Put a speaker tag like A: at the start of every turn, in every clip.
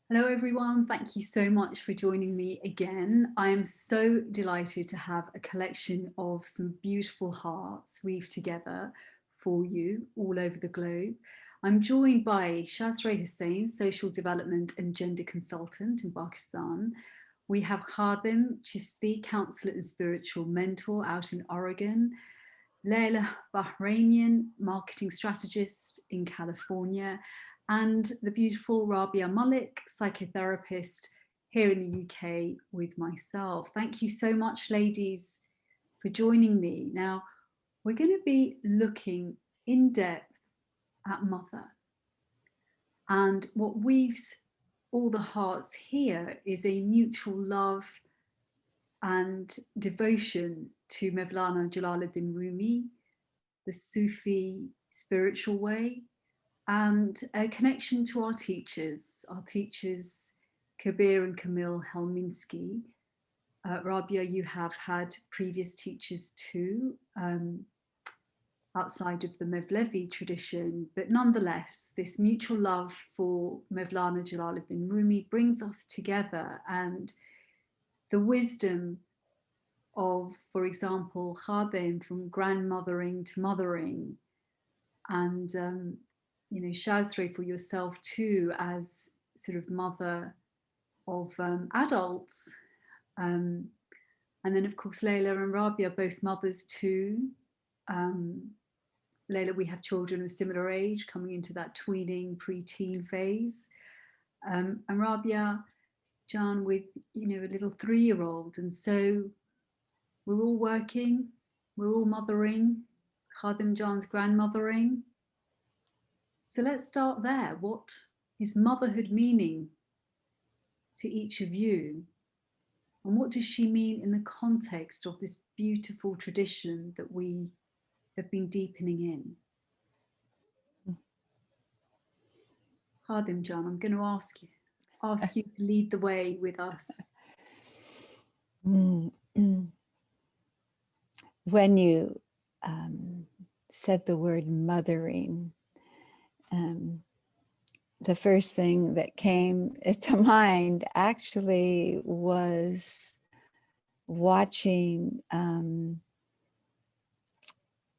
A: Hello everyone, thank you so much for joining me again. I am so delighted to have a collection of some beautiful hearts weaved together for you all over the globe. I'm joined by Shazray Hussain, Social Development and Gender Consultant in Pakistan. We have Khadim Chisti, Counselor and Spiritual Mentor out in Oregon. Leila Bahrainian, Marketing Strategist in California, and the beautiful Rabia Malik, psychotherapist here in the UK with myself. Thank you so much, ladies, for joining me. Now, we're going to be looking in depth at mother. And what weaves all the hearts here is a mutual love and devotion to Mevlana Jalaluddin Rumi, the Sufi spiritual way, and a connection to our teachers Kabir and Camille Helminski. Rabia, you have had previous teachers too, outside of the Mevlevi tradition, but nonetheless, this mutual love for Mevlana Jalaluddin Rumi brings us together, and the wisdom of, for example, Khadim, from grandmothering to mothering, and Shazri, for yourself too, as sort of mother of adults. And then, of course, Leila and Rabia, both mothers too. Leila, we have children of similar age coming into that tweening, pre-teen phase. And Rabia, Jan, with, a little 3-year-old. And so we're all working, we're all mothering. Khadim Jan's grandmothering. So let's start there. What is motherhood meaning to each of you? And what does she mean in the context of this beautiful tradition that we have been deepening in? Khadim Jan, I'm going to ask you to lead the way with us.
B: When you said the word mothering, the first thing that came to mind actually was watching,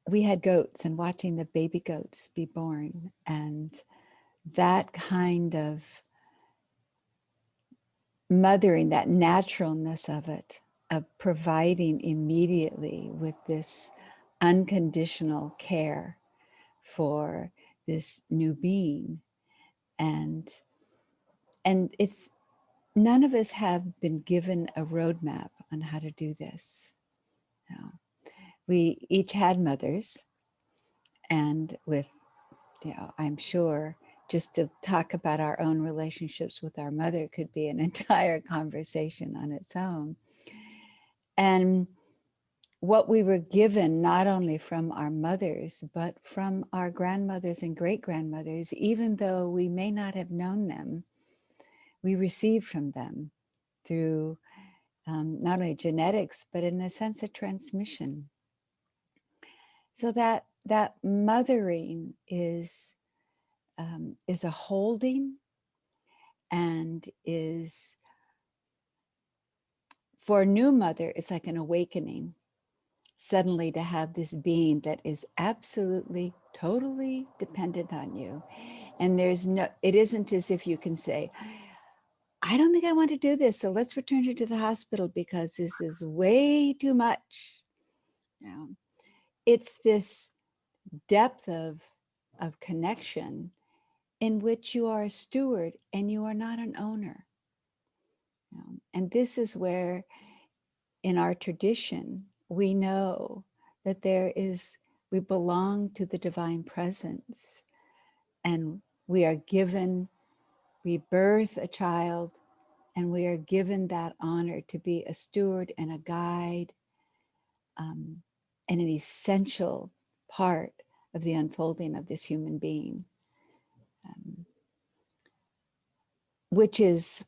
B: we had goats, and watching the baby goats be born, and that kind of mothering, that naturalness of it, of providing immediately with this unconditional care for this new being. And it's, none of us have been given a roadmap on how to do this. We each had mothers, and with, I'm sure just to talk about our own relationships with our mother could be an entire conversation on its own. And what we were given, not only from our mothers, but from our grandmothers and great-grandmothers, even though we may not have known them, we received from them through not only genetics, but in a sense of transmission. So that mothering is a holding, and is, for a new mother, it's like an awakening, suddenly to have this being that is absolutely, totally dependent on you. And it isn't as if you can say, I don't think I want to do this, so let's return her to the hospital because this is way too much. It's this depth of connection in which you are a steward and you are not an owner. And this is where, in our tradition, we know that we belong to the divine presence, and we birth a child, and we are given that honor to be a steward and a guide, and an essential part of the unfolding of this human being, which is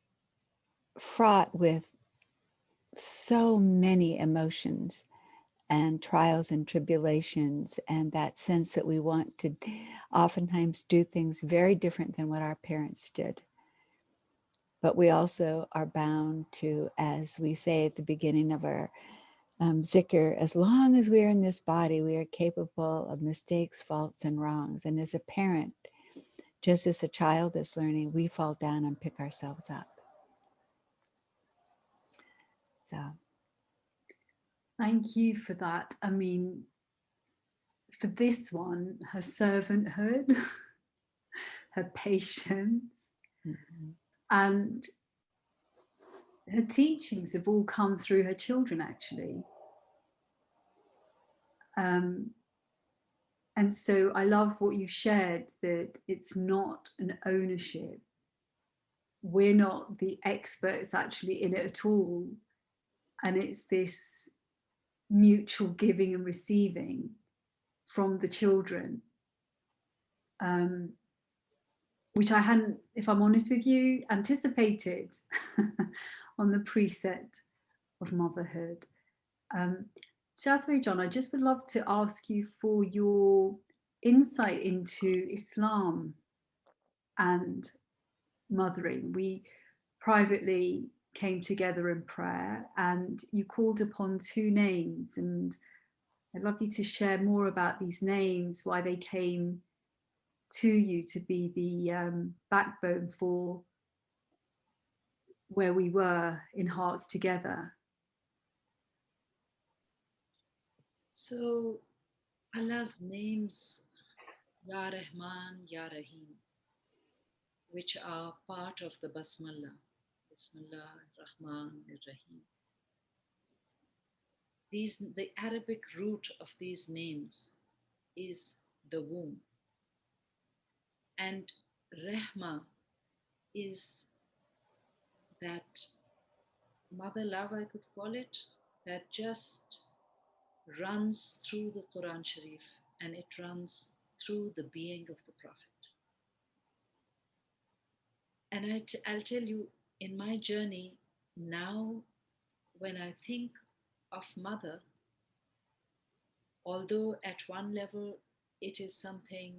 B: fraught with so many emotions and trials and tribulations, and that sense that we want to oftentimes do things very different than what our parents did. but we also are bound to, as we say at the beginning of our zikr, as long as we are in this body, we are capable of mistakes, faults, and wrongs. And as a parent, just as a child is learning, we fall down and pick ourselves up. So
A: thank you for that. I mean, for this one, her servanthood, her patience, and her teachings have all come through her children, actually. And so I love what you shared, that it's not an ownership. We're not the experts actually in it at all. And it's this mutual giving and receiving from the children, which I hadn't, if I'm honest with you, anticipated on the preset of motherhood. Shazri John, I just would love to ask you for your insight into Islam and mothering. We privately came together in prayer and you called upon two names, and I'd love you to share more about these names, why they came to you to be the backbone for where we were in Hearts Together.
C: So Allah's names, Ya Rahman, Ya Rahim, which are part of the Basmallah, Bismillah, Rahman, Rahim. The Arabic root of these names is the womb. And Rahma is that mother love, I could call it, that just runs through the Quran Sharif, and it runs through the being of the Prophet. And I'll tell you, in my journey now, when I think of mother, although at one level it is something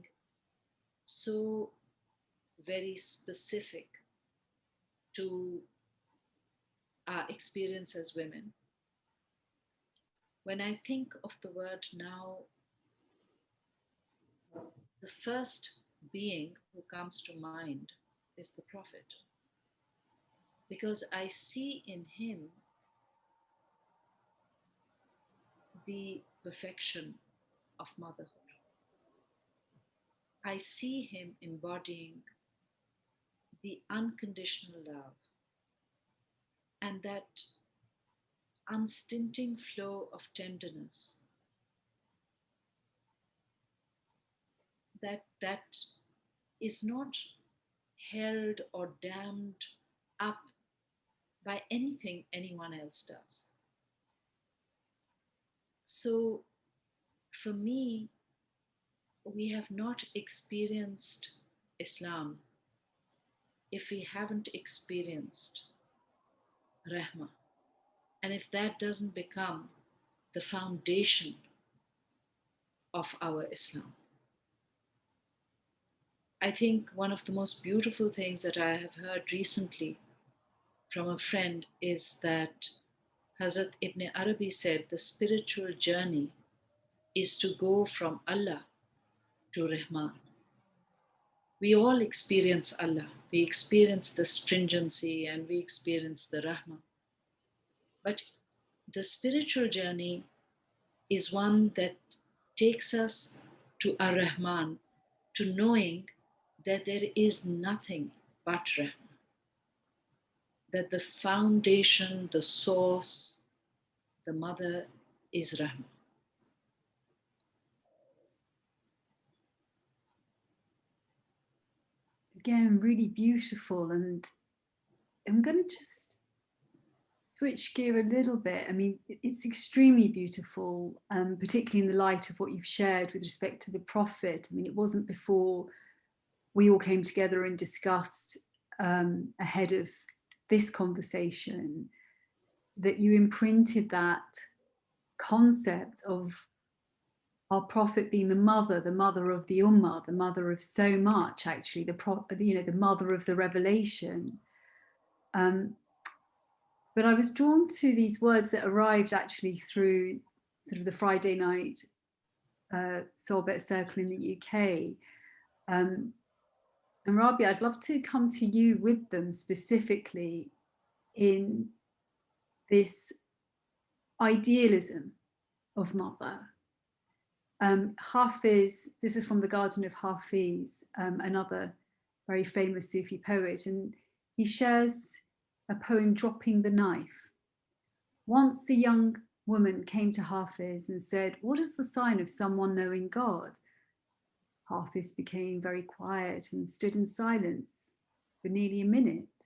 C: so very specific to our experience as women, when I think of the word now, the first being who comes to mind is the Prophet. Because I see in him the perfection of motherhood. I see him embodying the unconditional love and that unstinting flow of tenderness that is not held or dammed up by anything anyone else does. So for me, we have not experienced Islam if we haven't experienced Rahma. And if that doesn't become the foundation of our Islam. I think one of the most beautiful things that I have heard recently from a friend is that Hazrat Ibn Arabi said the spiritual journey is to go from Allah to Rahman. We all experience Allah. We experience the stringency and we experience the Rahma. But the spiritual journey is one that takes us to Ar-Rahman, to knowing that there is nothing but Rahman. That the foundation, the source, the mother is Rahman.
A: Again, really beautiful. And I'm going to just switch gear a little bit. I mean, it's extremely beautiful, particularly in the light of what you've shared with respect to the Prophet. I mean, it wasn't before we all came together and discussed ahead of this conversation that you imprinted that concept of our Prophet being the mother of the Ummah, the mother of so much, actually, the mother of the revelation. But I was drawn to these words that arrived actually through sort of the Friday night Sorbet Circle in the UK. And Rabia, I'd love to come to you with them specifically in this idealism of mother. Hafiz, this is from the Garden of Hafiz, another very famous Sufi poet, and he shares a poem, Dropping the Knife. Once a young woman came to Hafiz and said, "What is the sign of someone knowing God?" Hafiz became very quiet and stood in silence for nearly a minute,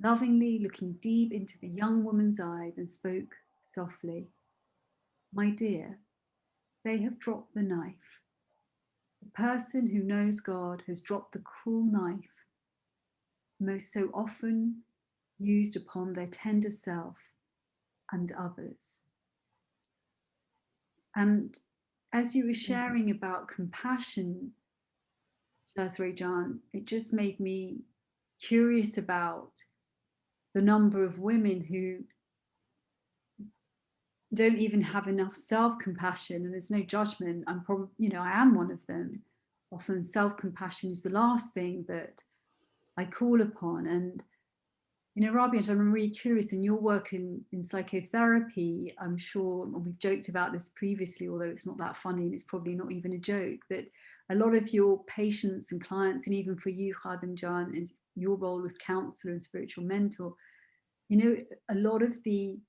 A: lovingly looking deep into the young woman's eye, then spoke softly, "My dear, they have dropped the knife. The person who knows God has dropped the cruel knife, most so often used upon their tender self and others." And as you were sharing about compassion, Shazrejan, it just made me curious about the number of women who don't even have enough self-compassion, and there's no judgment. I'm probably, I am one of them. Often self-compassion is the last thing that I call upon. And Rabia, I'm really curious in your work in psychotherapy. I'm sure, and we've joked about this previously, although it's not that funny and it's probably not even a joke, that a lot of your patients and clients, and even for you, Khadim Jan, and your role as counselor and spiritual mentor, a lot of the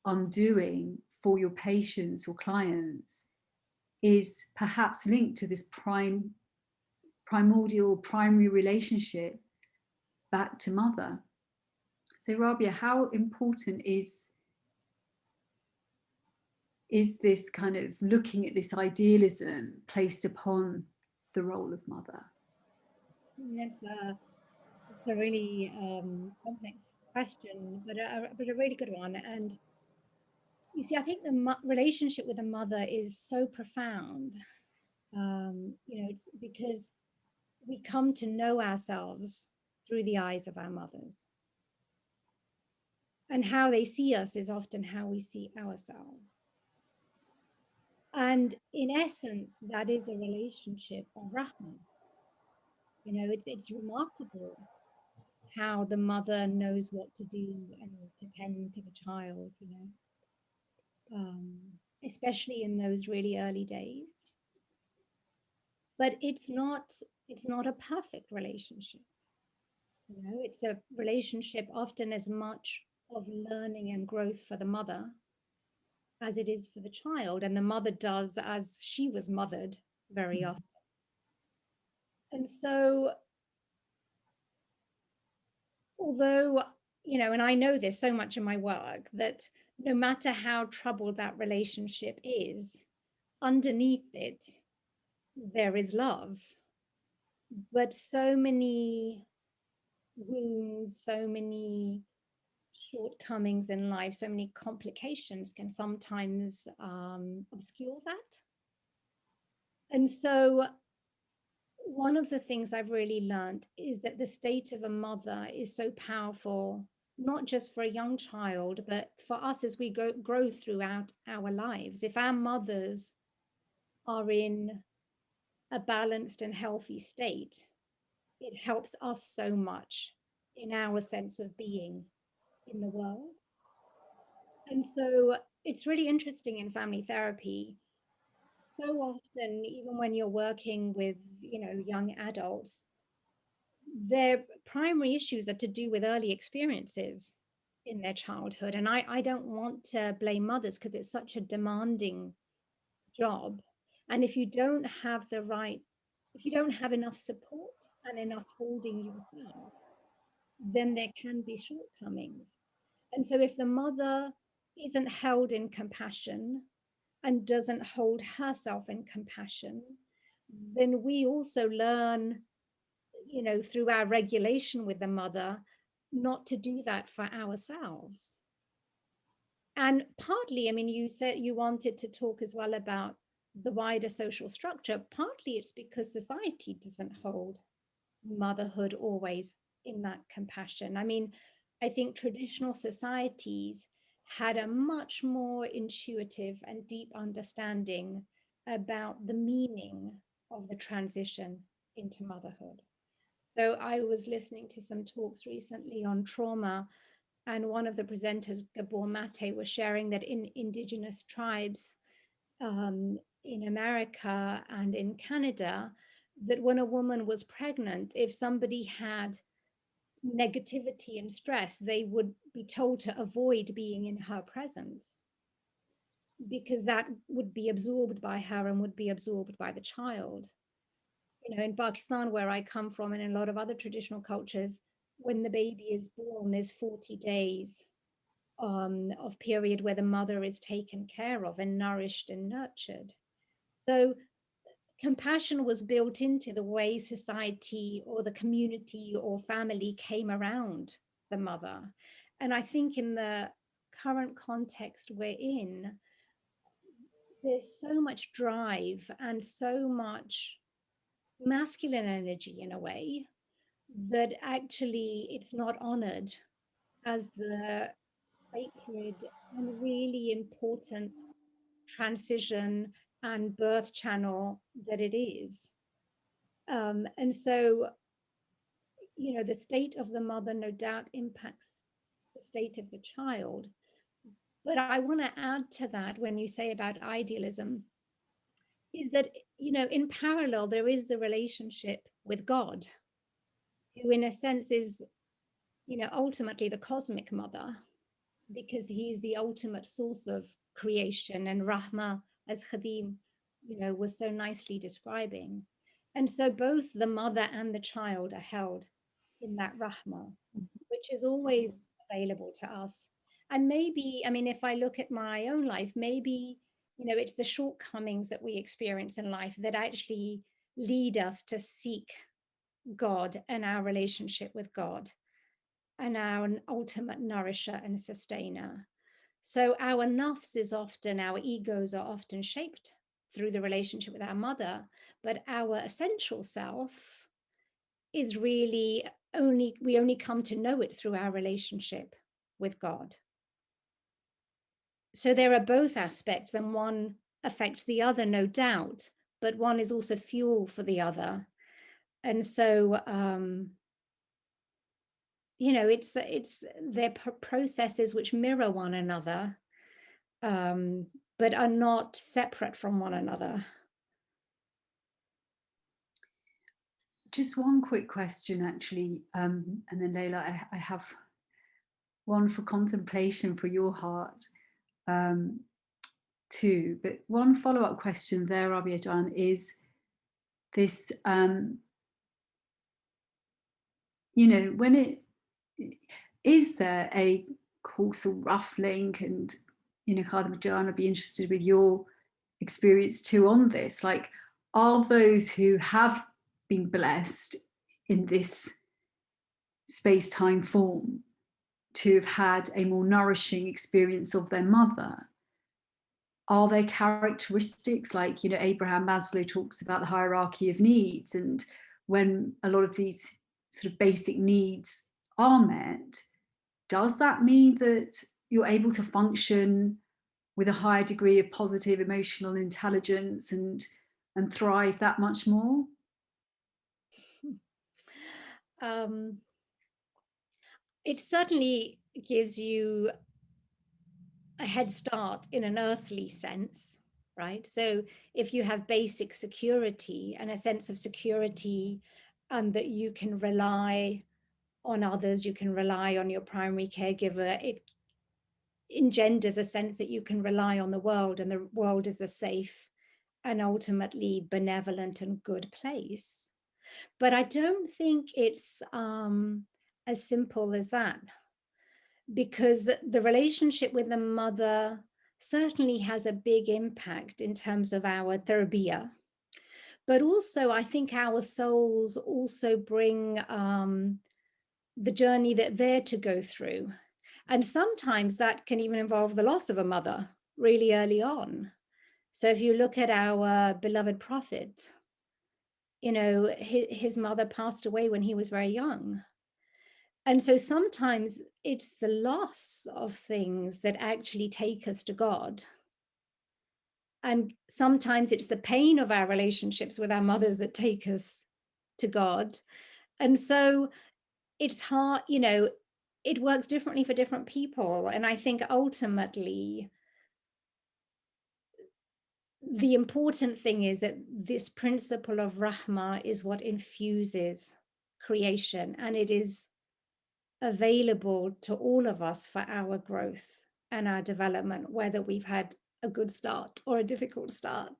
A: undoing for your patients or clients is perhaps linked to this primordial primary relationship back to mother. So Rabia, how important is this kind of looking at this idealism placed upon the role of mother?
D: It's a really complex question, but a really good one. And you see, I think the relationship with a mother is so profound. It's because we come to know ourselves through the eyes of our mothers. And how they see us is often how we see ourselves. And in essence, that is a relationship of Rahma. It's remarkable how the mother knows what to do and to tend to the child, especially in those really early days. But it's not a perfect relationship. It's a relationship often as much of learning and growth for the mother as it is for the child, and the mother does as she was mothered very often. And so, although, and I know this so much in my work, that no matter how troubled that relationship is, underneath it, there is love. But so many wounds, so many shortcomings in life, so many complications can sometimes obscure that. And so one of the things I've really learned is that the state of a mother is so powerful, not just for a young child, but for us as we grow throughout our lives. If our mothers are in a balanced and healthy state, it helps us so much in our sense of being in the world. And so it's really interesting in family therapy. So often, even when you're working with, young adults, their primary issues are to do with early experiences in their childhood. And I don't want to blame mothers because it's such a demanding job. And if you don't have enough support and enough holding yourself, then there can be shortcomings. And so if the mother isn't held in compassion and doesn't hold herself in compassion, then we also learn, through our regulation with the mother, not to do that for ourselves. And partly, you said you wanted to talk as well about the wider social structure. Partly it's because society doesn't hold motherhood always in that compassion. I mean, I think traditional societies had a much more intuitive and deep understanding about the meaning of the transition into motherhood. So I was listening to some talks recently on trauma, and one of the presenters, Gabor Mate, was sharing that in indigenous tribes in America and in Canada, that when a woman was pregnant, if somebody had negativity and stress, they would be told to avoid being in her presence because that would be absorbed by her and would be absorbed by the child. You know, in Pakistan, where I come from, and in a lot of other traditional cultures, when the baby is born, there's 40 days of period where the mother is taken care of and nourished and nurtured. So compassion was built into the way society or the community or family came around the mother. And I think in the current context we're in, there's so much drive and so much masculine energy in a way that actually it's not honored as the sacred and really important transition and birth channel that it is. And so, you know, the state of the mother no doubt impacts the state of the child. But I want to add to that when you say about idealism, is that, you know, in parallel, there is the relationship with God, who in a sense is, you know, ultimately the cosmic mother, because he's the ultimate source of creation, and Rahma, as Khadim, you know, was so nicely describing. And so both the mother and the child are held in that Rahma, which is always available to us. And maybe, I mean, if I look at my own life, maybe, you know, it's the shortcomings that we experience in life that actually lead us to seek God and our relationship with God and our ultimate nourisher and sustainer. So our nafs is often, our egos are often shaped through the relationship with our mother, but our essential self is really we only come to know it through our relationship with God. So there are both aspects, and one affects the other, no doubt, but one is also fuel for the other. And so, you know, it's they're processes which mirror one another, but are not separate from one another.
A: Just one quick question, actually, and then Layla, I have one for contemplation for your heart too. But one follow-up question there, Rabia Jan, is this, you know, when it, is there a causal rough link? And, you know, Khadim Jan, I'd be interested with your experience too on this. Like, are those who have been blessed in this space-time form to have had a more nourishing experience of their mother, are there characteristics like, you know, Abraham Maslow talks about the hierarchy of needs, and when a lot of these sort of basic needs are met, does that mean that you're able to function with a higher degree of positive emotional intelligence and thrive that much more?
D: It certainly gives you a head start in an earthly sense, right? So if you have basic security and a sense of security, and that you can rely on others, you can rely on your primary caregiver, it engenders a sense that you can rely on the world, and the world is a safe and ultimately benevolent and good place. But I don't think it's as simple as that, because the relationship with the mother certainly has a big impact in terms of our tarbiyah. But also, I think our souls also bring the journey that they're to go through. And sometimes that can even involve the loss of a mother really early on. So if you look at our beloved prophet, you know, his mother passed away when he was very young. And so sometimes it's the loss of things that actually take us to God. And sometimes it's the pain of our relationships with our mothers that take us to God. And so it's hard, you know, it works differently for different people. And I think ultimately, the important thing is that this principle of Rahma is what infuses creation, and it is available to all of us for our growth and our development, whether we've had a good start or a difficult start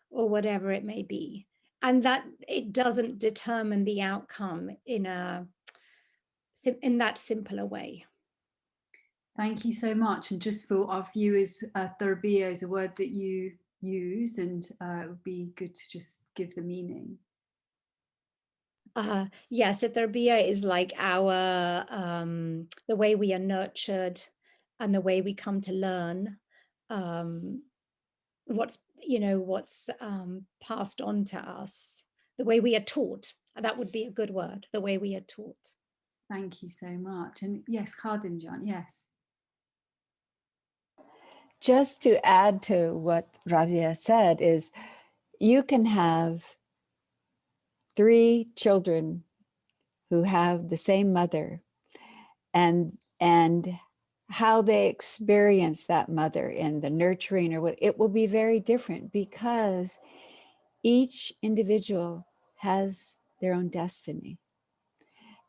D: or whatever it may be. And that it doesn't determine the outcome in that simpler way.
A: Thank you so much. And just for our viewers, tarbiyah is a word that you use, and it would be good to just give the meaning.
D: Yeah, so tarbiyah is like our the way we are nurtured and the way we come to learn what's passed on to us, the way we are taught. That would be a good word, the way we are taught.
A: Thank you so much. And yes, Khadim Jan, yes.
B: Just to add to what Rabia said is, you can have 3 children who have the same mother, and how they experience that mother and the nurturing or what, it will be very different, because each individual has their own destiny,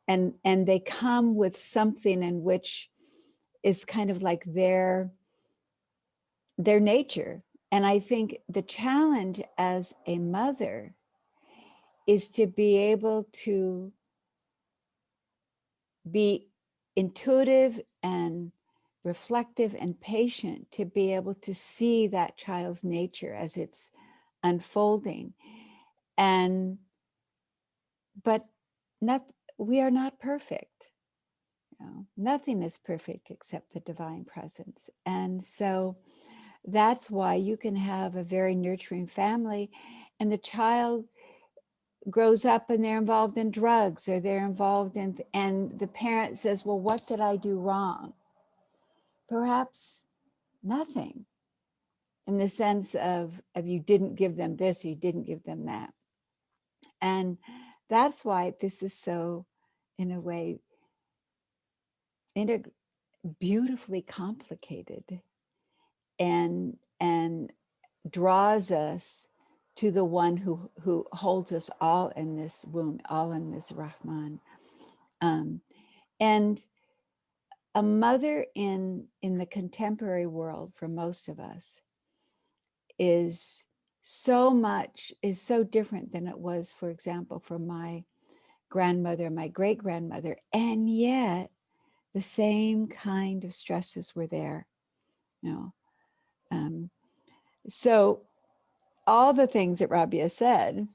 B: and they come with something in which is kind of like their nature. And I think the challenge as a mother is to be able to be intuitive and reflective and patient, to be able to see that child's nature as it's unfolding. But we are not perfect. You know, nothing is perfect except the divine presence. And so that's why you can have a very nurturing family, and the child grows up and they're involved in drugs, or they're involved in, and the parent says, well, what did I do wrong? Perhaps nothing, in the sense of you didn't give them this, you didn't give them that. And that's why this is so, in a way, beautifully complicated, and draws us to the one who holds us all in this womb, all in this Rahman. And a mother in the contemporary world, for most of us, is so different than it was, for example, for my grandmother, my great-grandmother, and yet the same kind of stresses were there, you know. So all the things that Rabia said,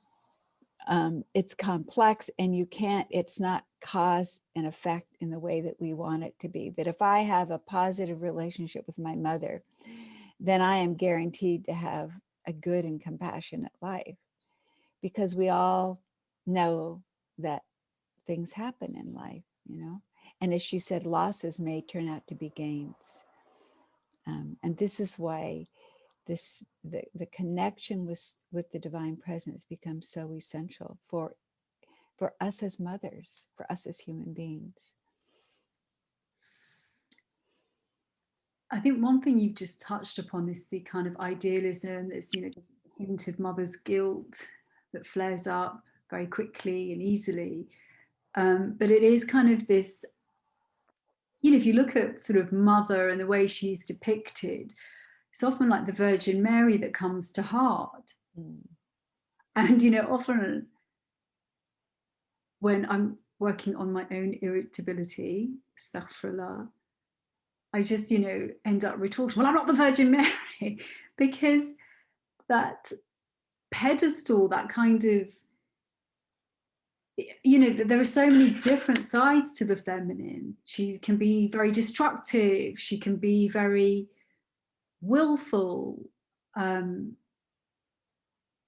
B: it's complex, and it's not cause and effect in the way that we want it to be. That if I have a positive relationship with my mother, then I am guaranteed to have a good and compassionate life, because we all know that things happen in life, you know. And as she said, losses may turn out to be gains. And this is why the connection with the divine presence becomes so essential for us as mothers, for us as human beings.
A: I think one thing you've just touched upon is the kind of idealism that's, the hint of mother's guilt that flares up very quickly and easily. But it is kind of this, if you look at sort of mother and the way she's depicted, it's often like the Virgin Mary that comes to heart. And, often when I'm working on my own irritability, astaghfirullah, I just, end up retorting, well, I'm not the Virgin Mary, because that pedestal, that kind of, there are so many different sides to the feminine. She can be very destructive. She can be very willful,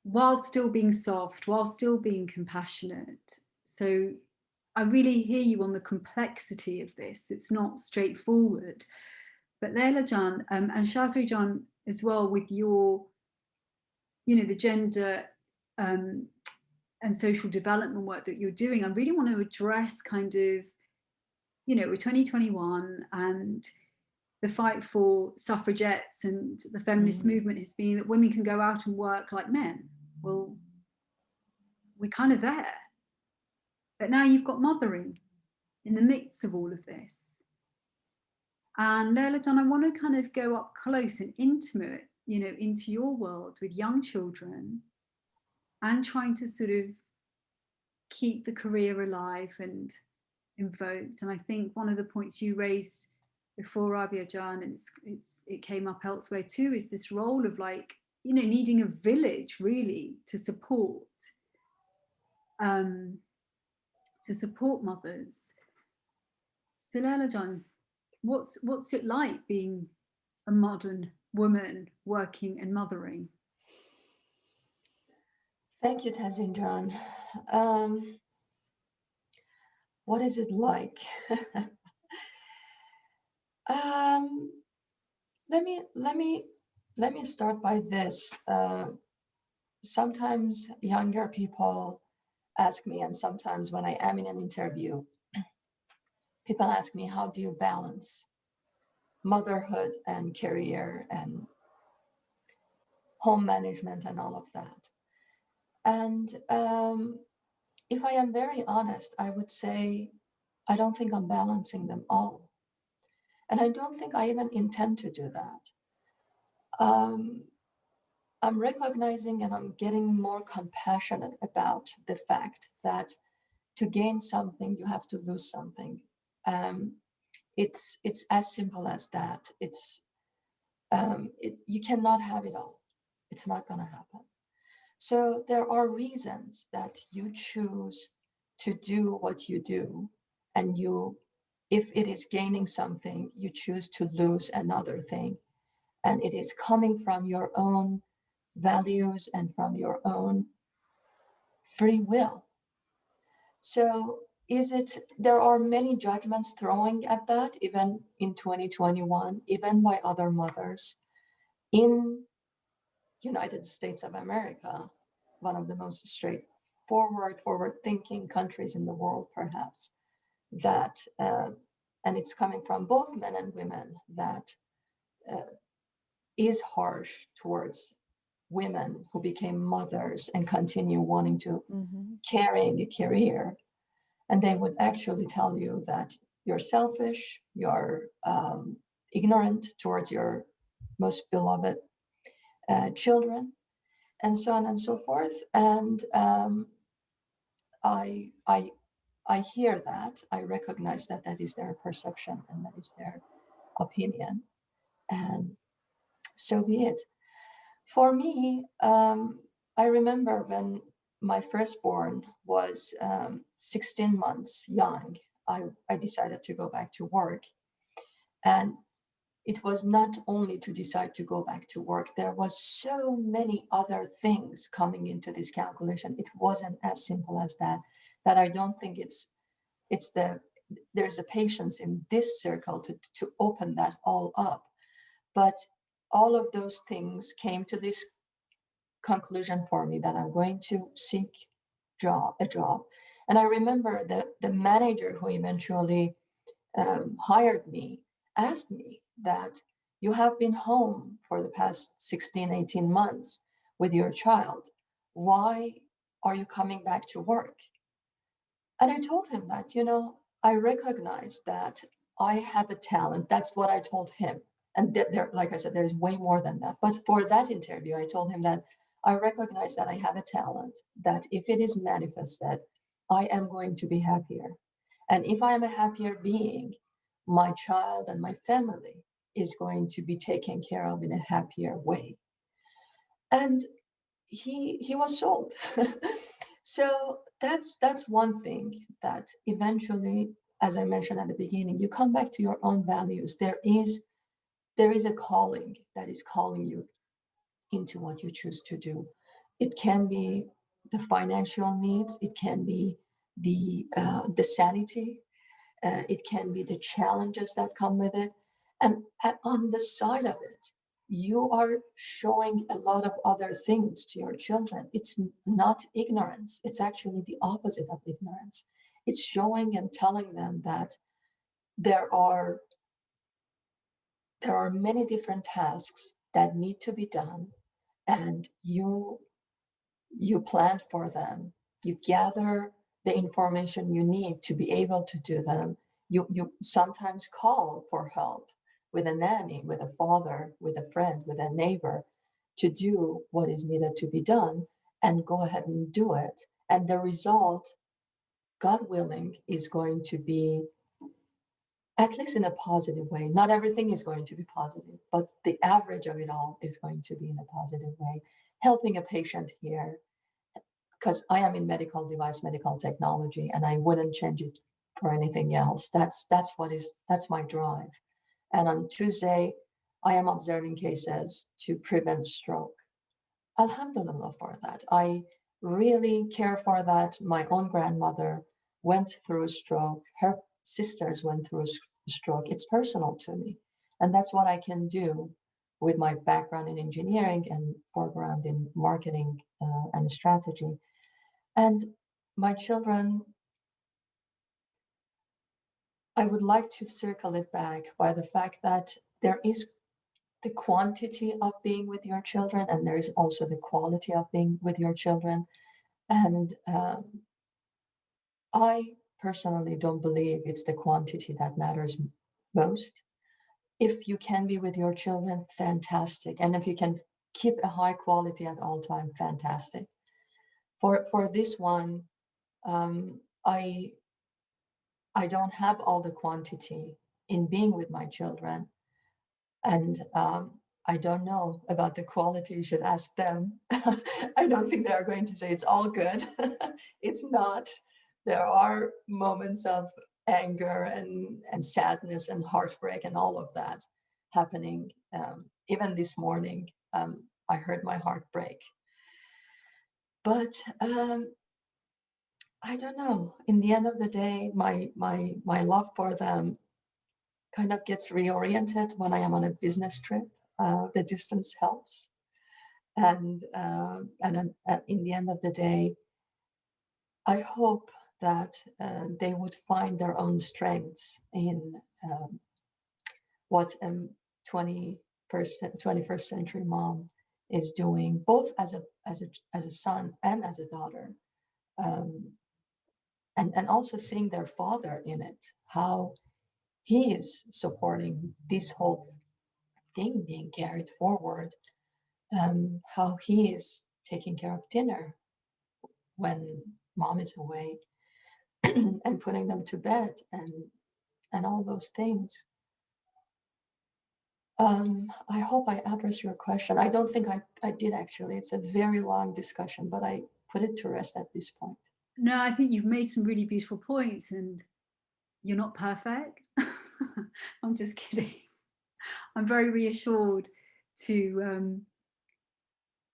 A: while still being soft, while still being compassionate. So I really hear you on the complexity of this. It's not straightforward. But Leila Jan and Shazri Jan as well, with your, the gender and social development work that you're doing, I really want to address kind of, we're 2021 and the fight for suffragettes and the feminist movement has been that women can go out and work like men. Well, we're kind of there. But now you've got mothering in the midst of all of this. And Leila John, I want to kind of go up close and intimate, into your world with young children and trying to sort of keep the career alive and invoked. And I think one of the points you raised before, Rabia Jan, and it came up elsewhere too, is this role of like, needing a village really to support mothers. So Leila Jan, what's it like being a modern woman working and mothering?
E: Thank you, Tazin John. What is it like? Let me start by this. Sometimes younger people ask me, and sometimes when I am in an interview, people ask me, how do you balance motherhood and career and home management and all of that? And if I am very honest, I would say, I don't think I'm balancing them all. And I don't think I even intend to do that. I'm recognizing and I'm getting more compassionate about the fact that to gain something, you have to lose something. It's as simple as that. You cannot have it all. It's not going to happen. So there are reasons that you choose to do what you do, and if it is gaining something, you choose to lose another thing, and it is coming from your own values and from your own free will. So there are many judgments throwing at that, even in 2021, even by other mothers in United States of America, one of the most forward-thinking countries in the world, perhaps, that, and it's coming from both men and women, that is harsh towards women who became mothers and continue wanting to carrying a career. And they would actually tell you that you're selfish, you're ignorant towards your most beloved children, and so on and so forth. And I hear that, I recognize that is their perception and that is their opinion, and so be it. For me, I remember when my firstborn was 16 months young, I decided to go back to work. And it was not only to decide to go back to work, there was so many other things coming into this calculation. It wasn't as simple as that I don't think there's a patience in this circle to open that all up. But all of those things came to this conclusion for me that I'm going to seek a job. And I remember the manager who eventually hired me asked me that, you have been home for the past 16, 18 months with your child. Why are you coming back to work? And I told him that, I recognize that I have a talent. That's what I told him. And there, like I said, there's way more than that. But for that interview, I told him that I recognize that I have a talent, that if it is manifested, I am going to be happier. And if I am a happier being, my child and my family is going to be taken care of in a happier way. And he was sold. So that's one thing, that eventually, as I mentioned at the beginning, you come back to your own values. There is a calling that is calling you into what you choose to do. It can be the financial needs, it can be the sanity. It can be the challenges that come with it. And on the side of it, you are showing a lot of other things to your children. It's not ignorance. It's actually the opposite of ignorance. It's showing and telling them that there are many different tasks that need to be done, and you plan for them. You gather the information you need to be able to do them. You sometimes call for help with a nanny, with a father, with a friend, with a neighbor, to do what is needed to be done, and go ahead and do it. And the result, God willing, is going to be, at least in a positive way. Not everything is going to be positive, but the average of it all is going to be in a positive way. Helping a patient here, because I am in medical technology, and I wouldn't change it for anything else. That's my drive. And on Tuesday, I am observing cases to prevent stroke. Alhamdulillah for that. I really care for that. My own grandmother went through a stroke. Her sisters went through a stroke. It's personal to me. And that's what I can do with my background in engineering and foreground in marketing and strategy. And my children, I would like to circle it back by the fact that there is the quantity of being with your children, and there is also the quality of being with your children. And I personally don't believe it's the quantity that matters most. If you can be with your children, fantastic. And if you can keep a high quality at all time, fantastic. For this one, I don't have all the quantity in being with my children. And I don't know about the quality. You should ask them. I don't think they're going to say it's all good. It's not. There are moments of anger and sadness and heartbreak and all of that happening. Even this morning, I heard my heart break. But I don't know. In the end of the day, my love for them kind of gets reoriented when I am on a business trip. The distance helps, and in the end of the day, I hope that they would find their own strengths in what 21st century mom is doing, both as a son and as a daughter, and also seeing their father in it, how he is supporting this whole thing being carried forward, how he is taking care of dinner when mom is away and putting them to bed and all those things. I hope I addressed your question. I don't think I did actually. It's a very long discussion, but I put it to rest at this point.
A: No, I think you've made some really beautiful points, and you're not perfect. I'm just kidding. I'm very reassured to,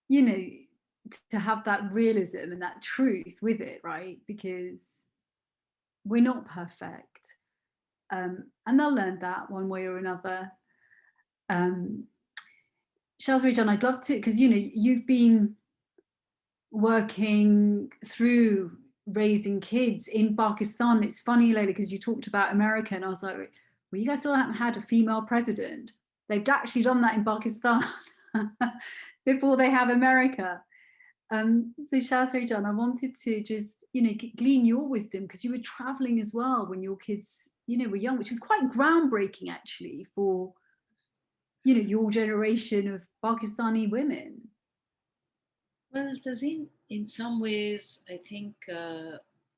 A: to have that realism and that truth with it, right? Because we're not perfect. And they'll learn that one way or another. Shazri John, I'd love to, because you've been working through raising kids in Pakistan. It's funny, Layla, because you talked about America, and I was like, well, you guys still haven't had a female president. They've actually done that in Pakistan before they have America. So Shazri John, I wanted to just, glean your wisdom, because you were traveling as well when your kids, were young, which is quite groundbreaking actually for, your generation of Pakistani women.
C: Well, Tazeen, in some ways, I think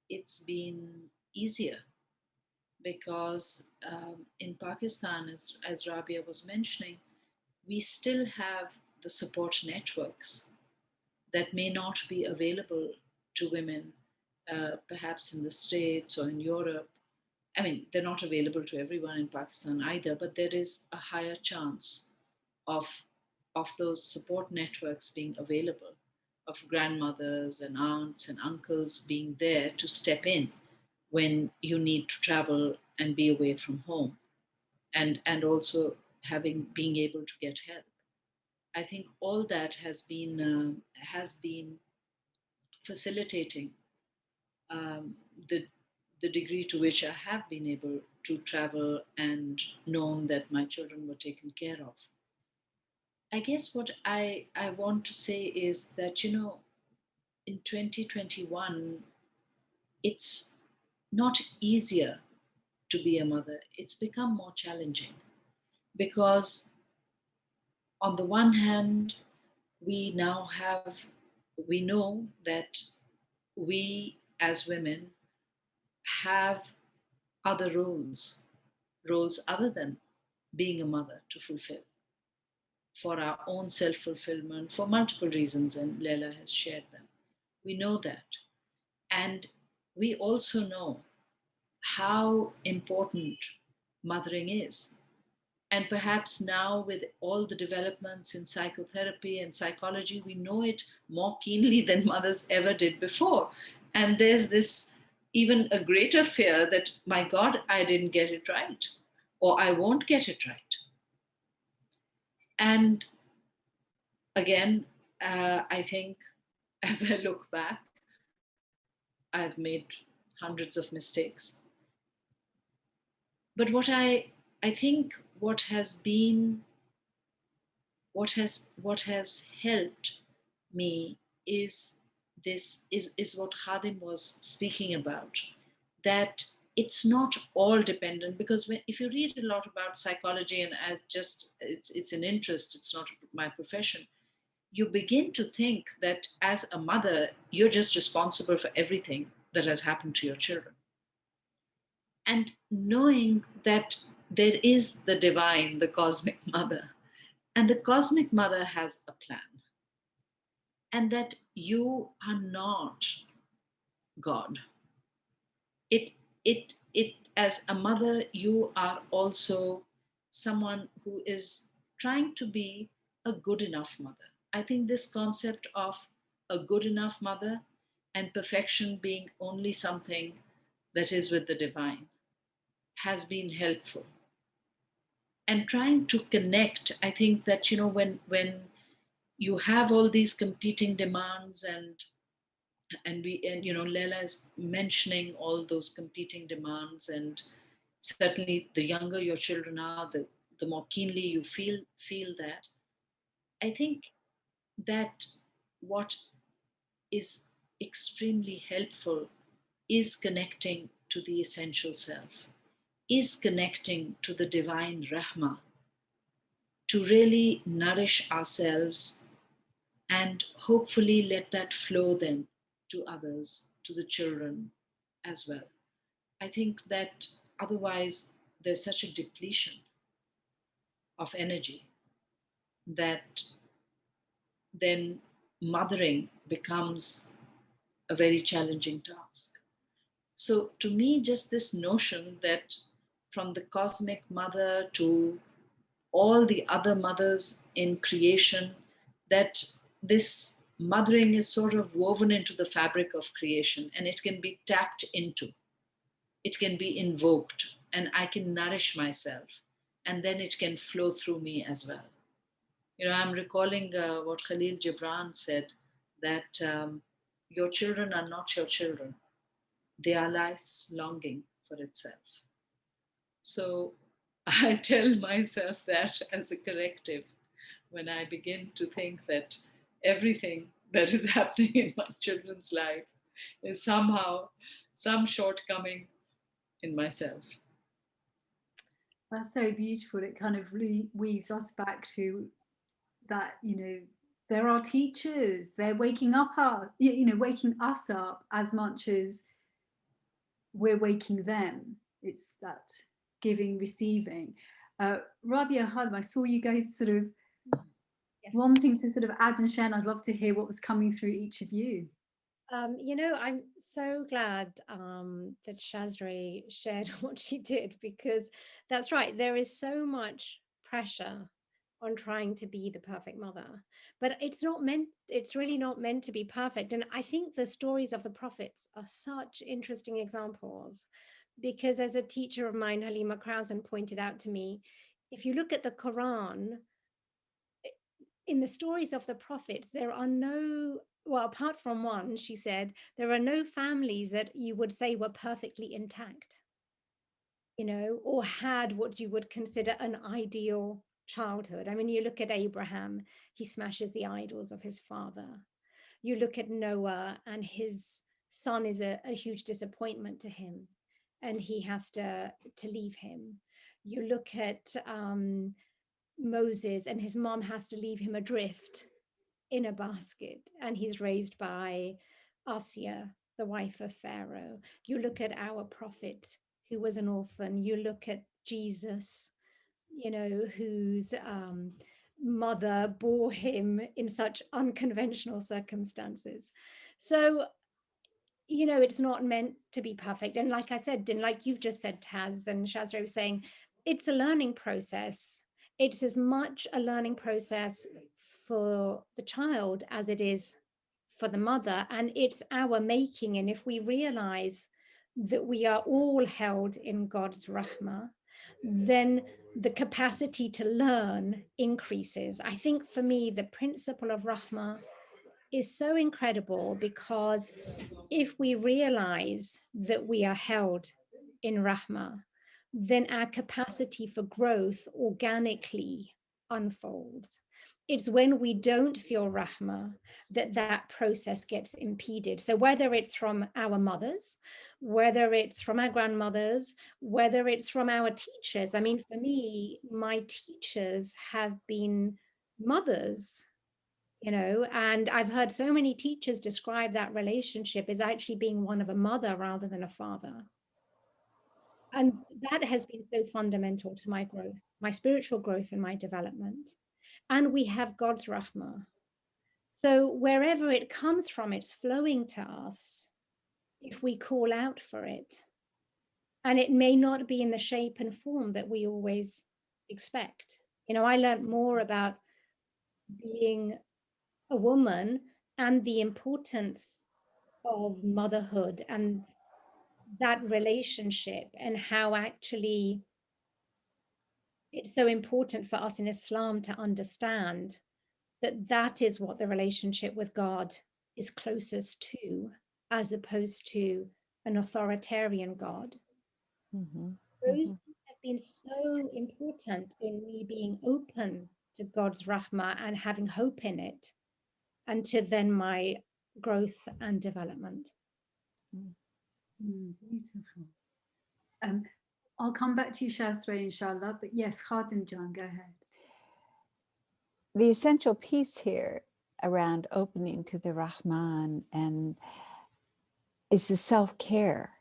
C: it's been easier because in Pakistan, as Rabia was mentioning, we still have the support networks that may not be available to women, perhaps in the States or in Europe. I mean, they're not available to everyone in Pakistan either, but there is a higher chance of those support networks being available, of grandmothers and aunts and uncles being there to step in when you need to travel and be away from home, and also being able to get help. I think all that has been facilitating um, the the degree to which I have been able to travel and known that my children were taken care of. I guess what I want to say is that, in 2021, it's not easier to be a mother. It's become more challenging because, on the one hand, we now we know that we as women have other roles other than being a mother to fulfill for our own self fulfillment for multiple reasons, and Leila has shared them. We know that. And we also know how important mothering is. And perhaps now, with all the developments in psychotherapy and psychology, we know it more keenly than mothers ever did before. And there's this even a greater fear that, my God, I didn't get it right, or I won't get it right. And again, I think as I look back, I've made hundreds of mistakes. But I think what has helped me is is what Khadim was speaking about, that it's not all dependent, because if you read a lot about psychology, and it's an interest, it's not my profession, you begin to think that as a mother you're just responsible for everything that has happened to your children, and knowing that there is the divine, the cosmic mother, and the cosmic mother has a plan, and that you are not God. It as a mother, you are also someone who is trying to be a good enough mother. I think this concept of a good enough mother and perfection being only something that is with the divine has been helpful. And trying to connect, I think that, when you have all these competing demands, and Leila is mentioning all those competing demands, and certainly the younger your children are, the more keenly you feel that. I think that what is extremely helpful is connecting to the essential self, is connecting to the divine Rahma, to really nourish ourselves, and hopefully let that flow then to others, to the children as well. I think that otherwise there's such a depletion of energy that then mothering becomes a very challenging task. So, to me, just this notion that from the cosmic mother to all the other mothers in creation, that this mothering is sort of woven into the fabric of creation, and it can be tapped into, it can be invoked, and I can nourish myself, and then it can flow through me as well. I'm recalling what Khalil Gibran said, that your children are not your children, they are life's longing for itself. So I tell myself that as a corrective when I begin to think that everything that is happening in my children's life is somehow some shortcoming in myself.
A: That's so beautiful. It kind of really weaves us back to that, there are teachers, they're waking waking us up as much as we're waking them. It's that giving, receiving. Rabia, Halim, I saw you guys sort of wanting to sort of add and share, and I'd love to hear what was coming through each of you.
D: I'm so glad that Shazri shared what she did, because that's right. There is so much pressure on trying to be the perfect mother. But it's really not meant to be perfect. And I think the stories of the prophets are such interesting examples, because as a teacher of mine, Halima Krausen, pointed out to me, if you look at the Quran, in the stories of the prophets, there are no, well, apart from one, she said, there are no families that you would say were perfectly intact, or had what you would consider an ideal childhood. I mean, you look at Abraham, he smashes the idols of his father. You look at Noah, and his son is a huge disappointment to him, and he has to leave him. You look at Moses, and his mom has to leave him adrift in a basket, and he's raised by Asiya, the wife of Pharaoh. You look at our prophet, who was an orphan. You look at Jesus, whose mother bore him in such unconventional circumstances. So, it's not meant to be perfect. And like I said, and like you've just said, Taz, and Shazra was saying, it's a learning process. It's as much a learning process for the child as it is for the mother, and it's our making. And if we realize that we are all held in God's Rahma, then the capacity to learn increases. I think for me, the principle of Rahma is so incredible, because if we realize that we are held in Rahma, then our capacity for growth organically unfolds. It's when we don't feel Rahma that process gets impeded. So whether it's from our mothers, whether it's from our grandmothers, whether it's from our teachers. I mean, for me, my teachers have been mothers, and I've heard so many teachers describe that relationship as actually being one of a mother rather than a father. And that has been so fundamental to my growth, my spiritual growth and my development. And we have God's Rahmah. So wherever it comes from, it's flowing to us if we call out for it. And it may not be in the shape and form that we always expect. I learned more about being a woman and the importance of motherhood and that relationship, and how actually it's so important for us in Islam to understand that that is what the relationship with God is closest to, as opposed to an authoritarian God.
B: Mm-hmm.
D: Those have been so important in me being open to God's Rahmah and having hope in it, and to then my growth and development.
A: Beautiful. I'll come back to you, Shastra, inshallah. But yes, Khadim Jan, go ahead.
B: The essential piece here around opening to the Rahman and is the self-care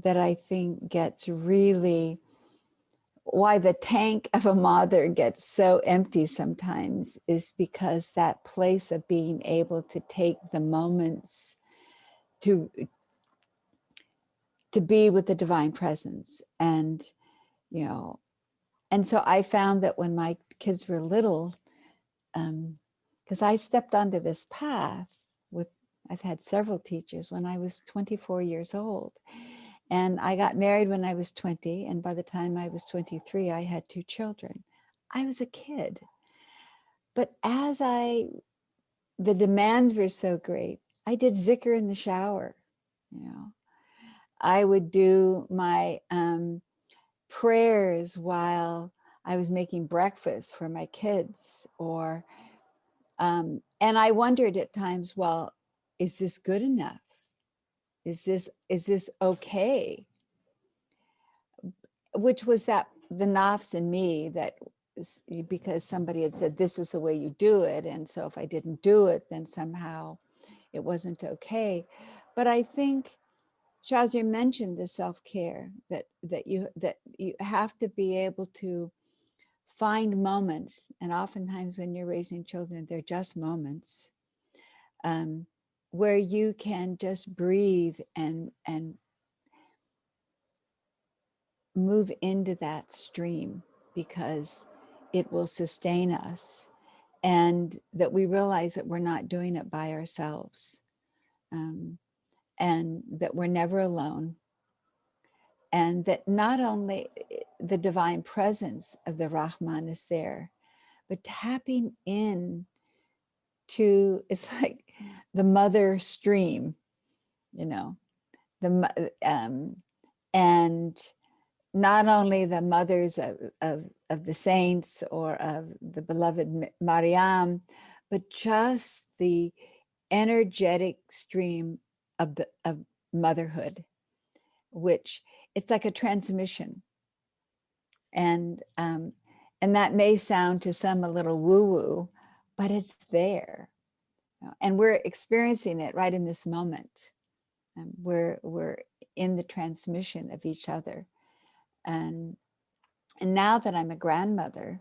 B: that I think gets really, why the tank of a mother gets so empty sometimes is because that place of being able to take the moments to be with the divine presence. And, and so I found that when my kids were little, because I stepped onto this path I've had several teachers when I was 24 years old. And I got married when I was 20. And by the time I was 23, I had 2 children. I was a kid. But the demands were so great, I did zikr in the shower. I would do my prayers while I was making breakfast for my kids, and I wondered at times, well, is this good enough? Is this okay? Which was the nafs in me, that because somebody had said this is the way you do it, and so if I didn't do it, then somehow it wasn't okay. But I think Shazia mentioned the self-care, that you have to be able to find moments, and oftentimes when you're raising children, they're just moments where you can just breathe and move into that stream, because it will sustain us, and that we realize that we're not doing it by ourselves, and that we're never alone, and that not only the divine presence of the Rahman is there, but tapping in to, it's like the mother stream, you know, and not only the mothers of the saints or of the beloved Mariam, but just the energetic stream of motherhood, which it's like a transmission. And that may sound to some a little woo-woo, but it's there. And we're experiencing it right in this moment. We're in the transmission of each other. And now that I'm a grandmother,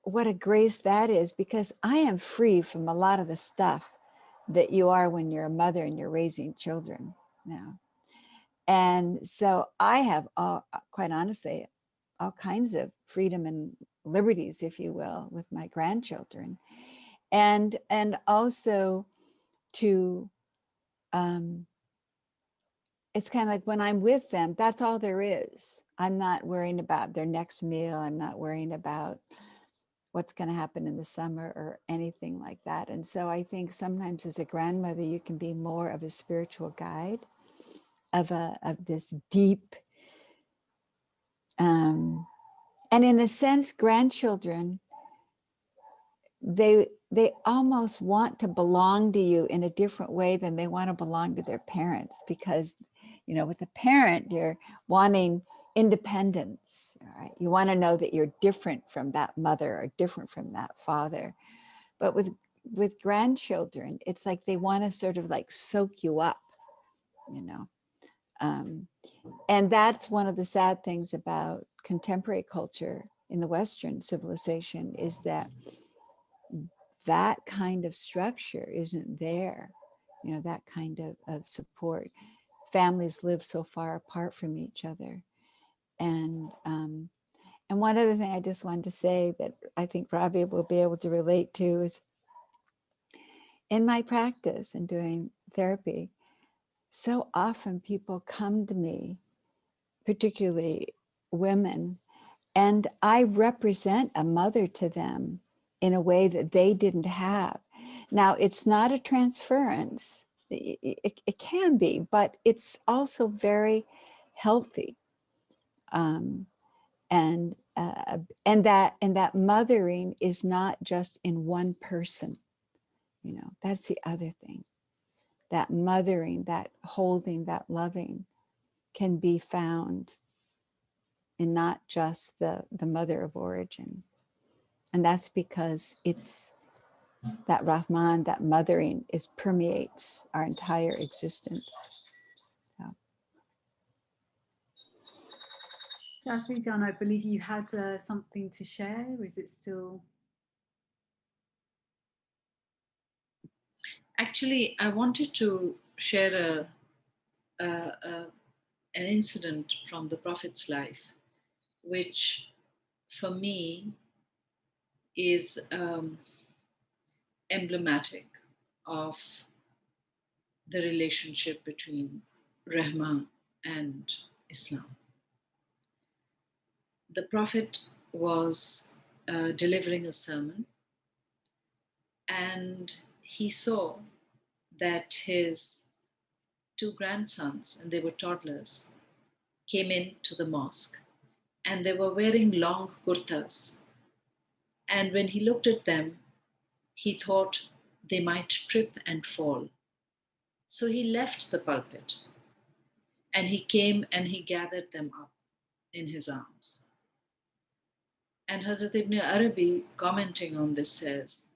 B: what a grace that is, because I am free from a lot of the stuff that you are when you're a mother and you're raising children now. And so I have, quite honestly, all kinds of freedom and liberties, if you will, with my grandchildren. And also to, it's kind of like when I'm with them, that's all there is. I'm not worrying about their next meal. I'm not worrying about what's going to happen in the summer or anything like that. And so I think sometimes as a grandmother, you can be more of a spiritual guide of this deep, and in a sense, grandchildren, they almost want to belong to you in a different way than they want to belong to their parents, because, you know, with a parent, you're wanting independence, right? You want to know that you're different from that mother or different from that father. But with grandchildren, it's like they want to sort of like soak you up, you know. And that's one of the sad things about contemporary culture in the Western civilization, is that kind of structure isn't there, you know, that kind of support. Families live so far apart from each other. And one other thing I just wanted to say that I think Rabia will be able to relate to is, in my practice and doing therapy, so often people come to me, particularly women, and I represent a mother to them in a way that they didn't have. Now, it's not a transference. It can be, but it's also very healthy. And that mothering is not just in one person. You know, that's the other thing. That mothering, that holding, that loving can be found in not just the mother of origin. And that's because it's that Rahman, that mothering permeates our entire existence.
A: Jasmine John, I believe you had something to share, or is it still?
C: Actually, I wanted to share an incident from the Prophet's life, which for me is emblematic of the relationship between Rahma and Islam. The Prophet was delivering a sermon, and he saw that his two grandsons, and they were toddlers, came into the mosque, and they were wearing long kurtas. And when he looked at them, he thought they might trip and fall. So he left the pulpit, and he came and he gathered them up in his arms. And Hazrat Ibn Arabi, commenting on this, says,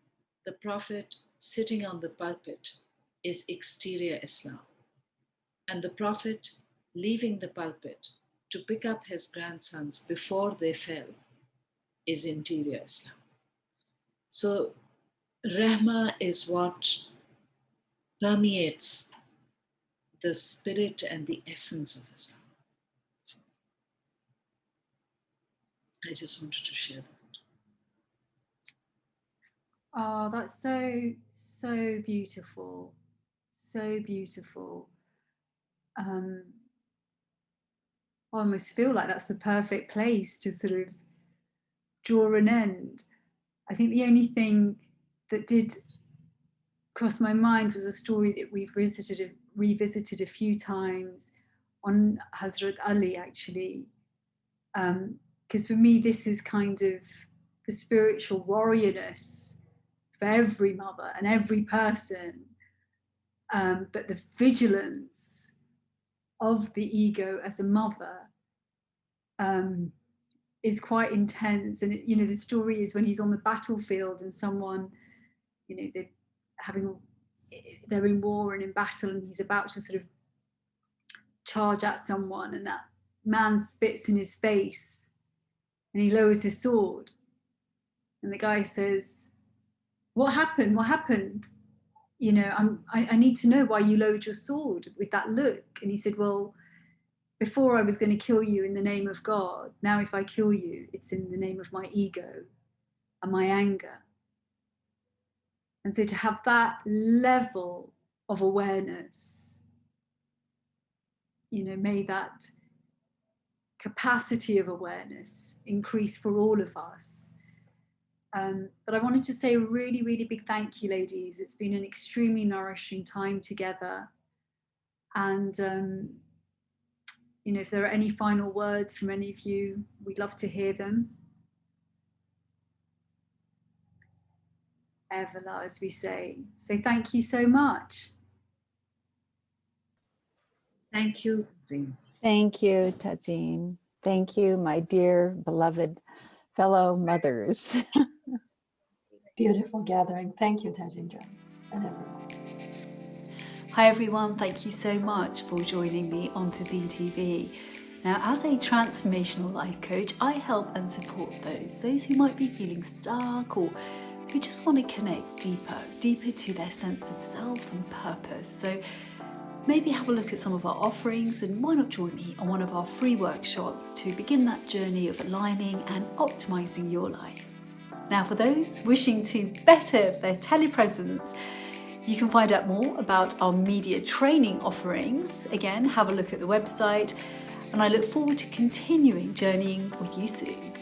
C: the Prophet sitting on the pulpit is exterior Islam, and the Prophet leaving the pulpit to pick up his grandsons before they fell is interior Islam. So Rahma is what permeates the spirit and the essence of Islam. I just wanted to share that.
A: Oh, that's so beautiful. So beautiful. I almost feel like that's the perfect place to sort of draw an end. I think the only thing that did cross my mind was a story that we've revisited a few times on Hazrat Ali, actually. Because for me, this is kind of the spiritual warriorness for every mother and every person. But the vigilance of the ego as a mother is quite intense. And the story is when he's on the battlefield and someone, they're in war and in battle, and he's about to sort of charge at someone, and that man spits in his face, and he lowers his sword, and the guy says, "What happened? What happened? I need to know why you lowered your sword with that look." And he said, "Well, before I was going to kill you in the name of God. Now if I kill you, it's in the name of my ego and my anger." And so to have that level of awareness, may that capacity of awareness increase for all of us. But I wanted to say a really, really big thank you, ladies. It's been an extremely nourishing time together. And, if there are any final words from any of you, we'd love to hear them. Evala, as we say. So thank you so much.
C: Thank you, Tazeen.
B: Thank you, Tazeen. Thank you, my dear, beloved fellow mothers.
E: Beautiful gathering. Thank you, Tazeen and everyone.
A: Hi everyone, thank you so much for joining me on Tazeen TV. Now, as a transformational life coach, I help and support those who might be feeling stuck or who just want to connect deeper to their sense of self and purpose. So maybe have a look at some of our offerings, and why not join me on one of our free workshops to begin that journey of aligning and optimizing your life. Now, for those wishing to better their telepresence, you can find out more about our media training offerings. Again, have a look at the website, and I look forward to continuing journeying with you soon.